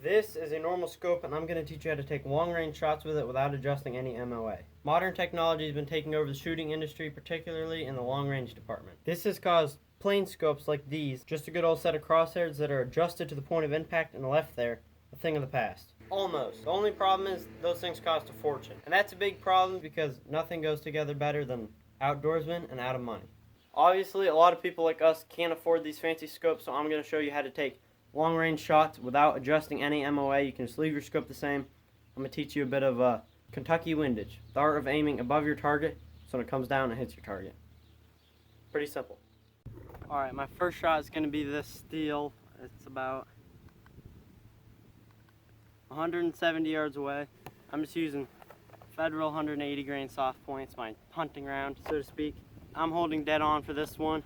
This is a normal scope, and I'm going to teach you how to take long-range shots with it without adjusting any MOA. Modern technology has been taking over the shooting industry, particularly in the long-range department. This has caused plain scopes like these, just a good old set of crosshairs that are adjusted to the point of impact and left there, a thing of the past. Almost. The only problem is those things cost a fortune. And that's a big problem because nothing goes together better than outdoorsmen and out of money. Obviously, a lot of people like us can't afford these fancy scopes, so I'm going to show you how to take long-range shots without adjusting any MOA. You can just leave your scope the same. I'm going to teach you a bit of Kentucky windage, the art of aiming above your target so when it comes down it hits your target. Pretty simple. Alright, my first shot is going to be this steel. It's about 170 yards away. I'm just using Federal 180 grain soft points, my hunting round, so to speak. I'm holding dead on for this one.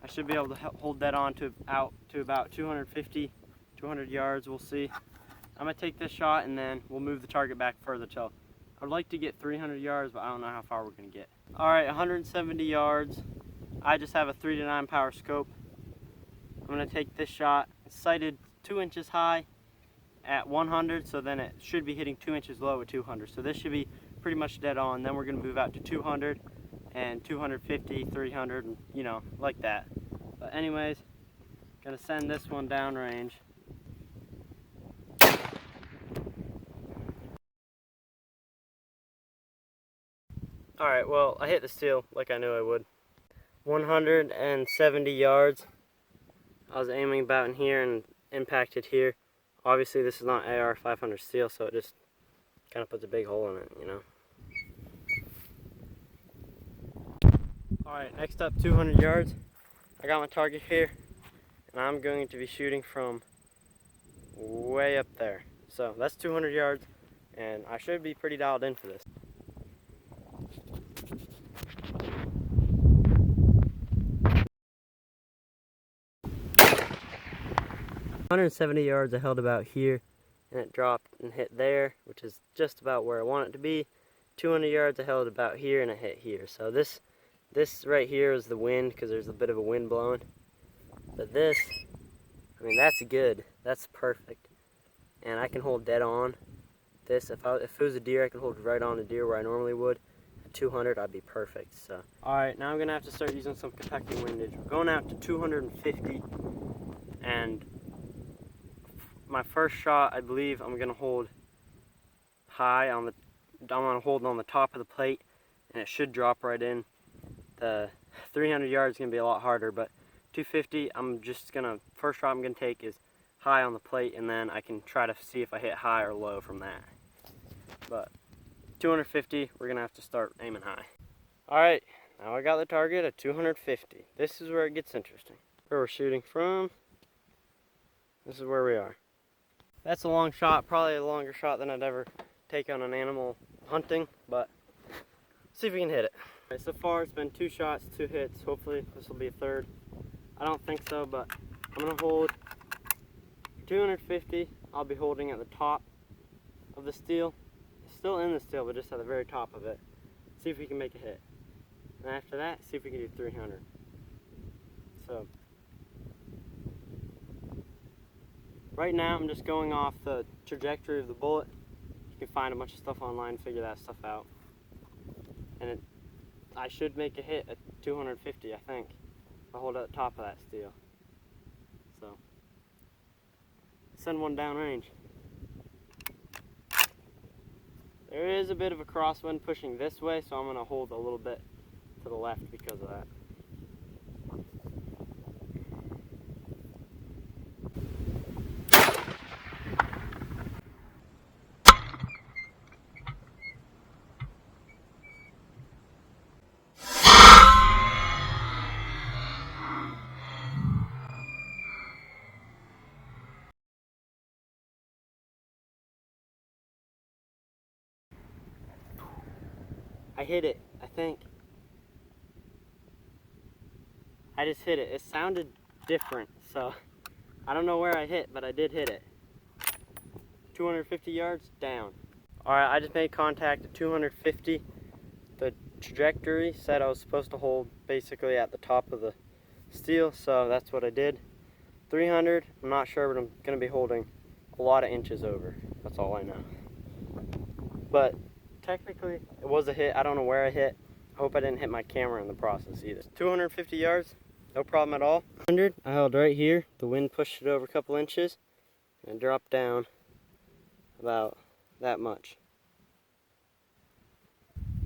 I should be able to hold dead on to about 250, 200 yards, we'll see. I'm gonna take this shot and then we'll move the target back further till, I'd like to get 300 yards, but I don't know how far we're gonna get. All right, 170 yards. I just have a 3 to 9 power scope. I'm gonna take this shot. It's sighted 2 inches high at 100, so then it should be hitting 2 inches low at 200. So this should be pretty much dead on. Then we're gonna move out to 200 and 250, 300, and you know, like that. But anyways, gonna send this one down range. Alright, well, I hit the steel like I knew I would. 170 yards. I was aiming about in here and impacted here. Obviously this is not AR 500 steel, so it just kind of puts a big hole in it, you know. Alright, next up, 200 yards. I got my target here, and I'm going to be shooting from way up there. So that's 200 yards, and I should be pretty dialed in for this. "170 yards I held about here, and it dropped and hit there, which is just about where I want it to be. 200 yards I held about here, and it hit here. So this right here is the wind, because there's a bit of a wind blowing. But this, I mean, that's good. That's perfect. And I can hold dead on this. If it was a deer, I can hold right on a deer where I normally would. At 200, I'd be perfect. So, all right, now I'm gonna have to start using some Kentucky windage. We're going out to 250, and my first shot, I believe I'm gonna hold high on the. I'm gonna hold on the top of the plate, and it should drop right in. The 300 yards is going to be a lot harder, but 250, first shot I'm going to take is high on the plate, and then I can try to see if I hit high or low from that. But 250, we're going to have to start aiming high. Alright, now I got the target at 250. This is where it gets interesting. Where we're shooting from, this is where we are. That's a long shot, probably a longer shot than I'd ever take on an animal hunting, but see if we can hit it. Right, so far it's been 2 shots, 2 hits. Hopefully this will be a third. I don't think so, but I'm gonna hold 250. I'll be holding at the top of the steel. It's still in the steel, but just at the very top of it. See if we can make a hit. And after that, see if we can do 300. So right now I'm just going off the trajectory of the bullet. You can find a bunch of stuff online and figure that stuff out. And I should make a hit at 250, I think, if I hold at the top of that steel. So, send one down range. There is a bit of a crosswind pushing this way, so I'm going to hold a little bit to the left because of that. I hit it, I think. I just hit it. It sounded different, so I don't know where I hit, but I did hit it. 250 yards down. Alright, I just made contact at 250. The trajectory said I was supposed to hold basically at the top of the steel, so that's what I did. 300, I'm not sure, but I'm going to be holding a lot of inches over. That's all I know. But technically, it was a hit. I don't know where I hit. I hope I didn't hit my camera in the process either. 250 yards, no problem at all. 100, I held right here. The wind pushed it over a couple inches and it dropped down about that much.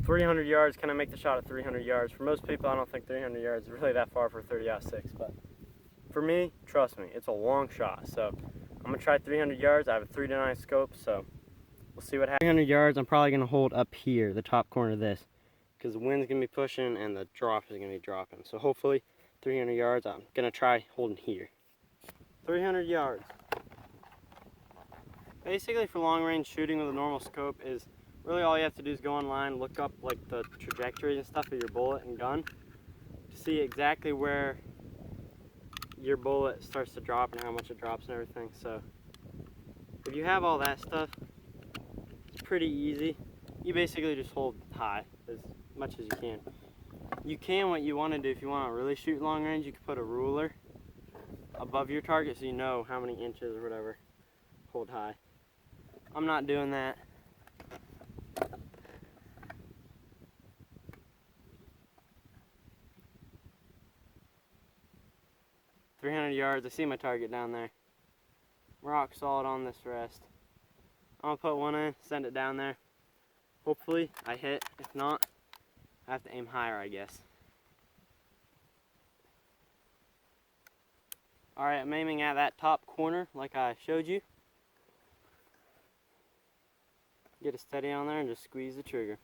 300 yards, can I make the shot at 300 yards? For most people, I don't think 300 yards is really that far for 30-06, but for me, trust me, it's a long shot. So I'm gonna try 300 yards. I have a 3-9 scope, so we'll see what happens. 300 yards, I'm probably gonna hold up here, the top corner of this, because the wind's gonna be pushing and the drop is gonna be dropping. So hopefully 300 yards, I'm gonna try holding here. 300 yards. Basically for long range shooting with a normal scope is really all you have to do is go online, look up like the trajectory and stuff of your bullet and gun to see exactly where your bullet starts to drop and how much it drops and everything. So if you have all that stuff, it's pretty easy. You basically just hold high as much as you can. You can, what you want to do if you want to really shoot long range, you can put a ruler above your target so you know how many inches or whatever. Hold high. I'm not doing that. .300 yards, I see my target down there. Rock solid on this rest. I'm gonna put one in, send it down there. Hopefully I hit. If not, I have to aim higher, I guess. Alright, I'm aiming at that top corner like I showed you. Get it steady on there and just squeeze the trigger.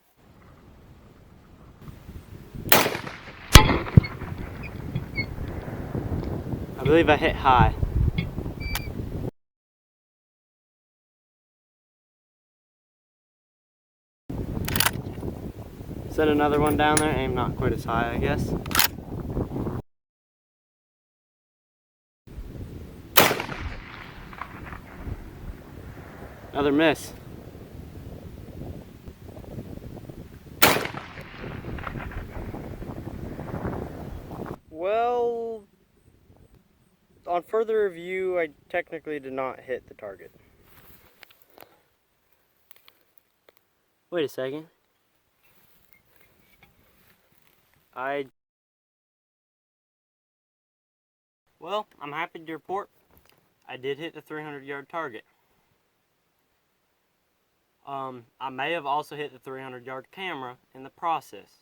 I believe I hit high. Send another one down there, aim not quite as high, I guess. Another miss. Well, on further review, I technically did not hit the target. Wait a second. Well, I'm happy to report I did hit the 300-yard target. I may have also hit the 300-yard camera in the process.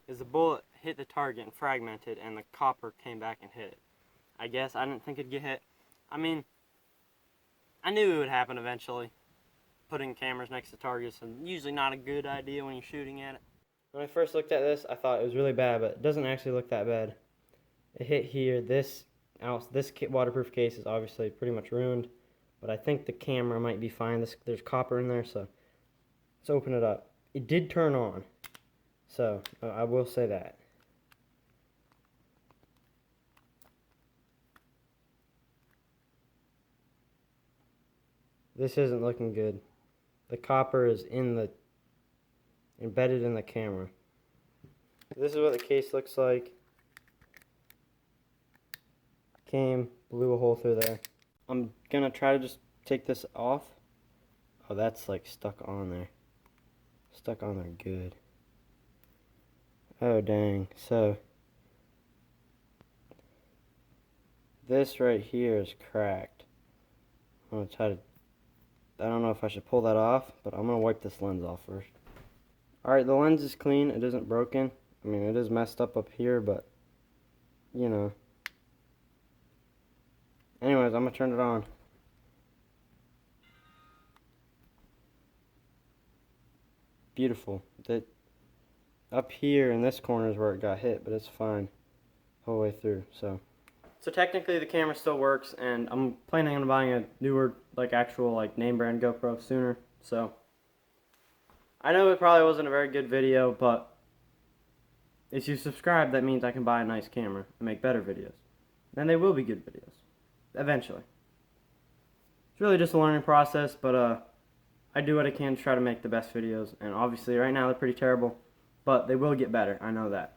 As the bullet hit the target and fragmented and the copper came back and hit it. I guess I didn't think it'd get hit. I mean, I knew it would happen eventually. Putting cameras next to targets is usually not a good idea when you're shooting at it. When I first looked at this, I thought it was really bad, but it doesn't actually look that bad. It hit here. This waterproof case is obviously pretty much ruined, but I think the camera might be fine. There's copper in there, so let's open it up. It did turn on, so I will say that. This isn't looking good. The copper is embedded in the camera. This is what the case looks like. Blew a hole through there. I'm gonna try to just take this off. Oh, that's like stuck on there. Stuck on there good. Oh, dang. So, this right here is cracked. I'm gonna try to, I don't know if I should pull that off, but I'm gonna wipe this lens off first. Alright, the lens is clean. It isn't broken. I mean, it is messed up here, but, you know. Anyways, I'm gonna turn it on. Beautiful. Up here in this corner is where it got hit, but it's fine the whole way through. So technically the camera still works, and I'm planning on buying a newer, like actual, like name brand GoPro sooner. So I know it probably wasn't a very good video, but if you subscribe, that means I can buy a nice camera and make better videos. And they will be good videos. Eventually. It's really just a learning process, but I do what I can to try to make the best videos, and obviously right now they're pretty terrible, but they will get better, I know that.